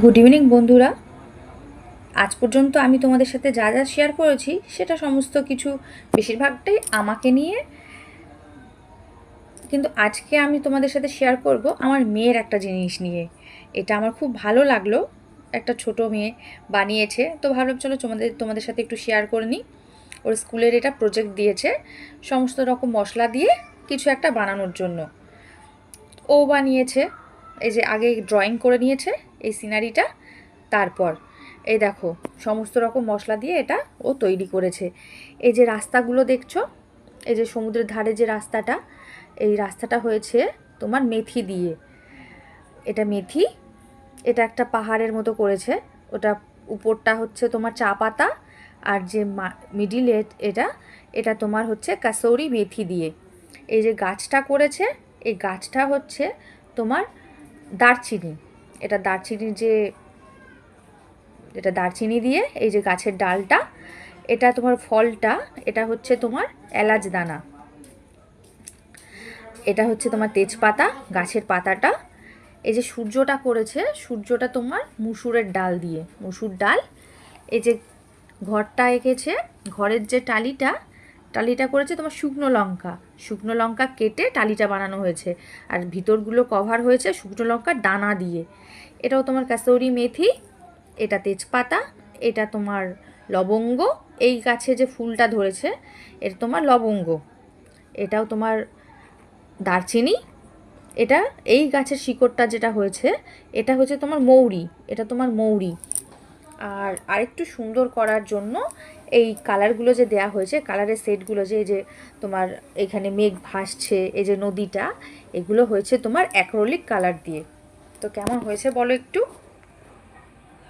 Good evening বন্ধুরা। আজ পর্যন্ত আমি তোমাদের সাথে যা যা শেয়ার করেছি সেটা সমস্ত কিছু বেশিরভাগটাই আমাকে নিয়ে, কিন্তু আজকে আমি তোমাদের সাথে শেয়ার করব আমার মেয়ের একটা জিনিস নিয়ে। এটা আমার খুব ভালো লাগলো, একটা ছোট মেয়ে বানিয়েছে, তো ভাবলাম চলো তোমাদের সাথে একটু শেয়ার করে নিই। ওর স্কুলের এটা প্রজেক্ট দিয়েছে সমস্ত রকম মশলা দিয়ে কিছু একটা বানানোর জন্য। ও বানিয়েছে, এই যে আগে ড্রয়িং করে নিয়েছে এই সিনারিটা, তারপর এই দেখো সমস্ত রকম মশলা দিয়ে এটা ও তৈরি করেছে। এই যে রাস্তাগুলো দেখছো, এই যে সমুদ্রের ধারে যে রাস্তাটা, এই রাস্তাটা হয়েছে তোমার মেথি দিয়ে। এটা মেথি, এটা একটা পাহাড়ের মতো করেছে। ওটা উপরটা হচ্ছে তোমার চা পাতা, আর যে মিডিলে এটা এটা তোমার হচ্ছে কাসৌরি মেথি দিয়ে। এই যে গাছটা করেছে, এই গাছটা হচ্ছে তোমার দারচিনি। এটা দারচিনির যে, এটা দারচিনি দিয়ে এই যে গাছের ডালটা, এটা তোমার ফলটা, এটা হচ্ছে তোমার এলাচ দানা, এটা হচ্ছে তোমার তেজপাতা, গাছের পাতাটা। এই যে সূর্যটা করেছে, সূর্যটা তোমার মুসুরের ডাল দিয়ে, মুসুর ডাল। এই যে ঘরটা এঁকেছে, ঘরের যে টালিটা, টালিটা করেছে তোমার শুকনো লঙ্কা, শুকনো লঙ্কা কেটে টালিটা বানানো হয়েছে, আর ভিতরগুলো কভার হয়েছে শুকনো লঙ্কার দানা দিয়ে। এটাও তোমার কাসৌরি মেথি, এটা তেজপাতা, এটা তোমার লবঙ্গ, এই গাছে যে ফুলটা ধরেছে এটা তোমার লবঙ্গ, এটাও তোমার দারচিনি, এটা এই গাছের শিকড়টা যেটা হয়েছে এটা হচ্ছে তোমার মৌরি, এটা তোমার মৌরি। আর আরেকটু সুন্দর করার জন্য এই কালারগুলো যে দেয়া হয়েছে, কালারের সেটগুলো যে, এই যে তোমার এখানে মেঘ ভাসছে, এই যে নদীটা, এগুলো হয়েছে তোমার অ্যাক্রিলিক কালার দিয়ে। তো কেমন হয়েছে বলো একটু।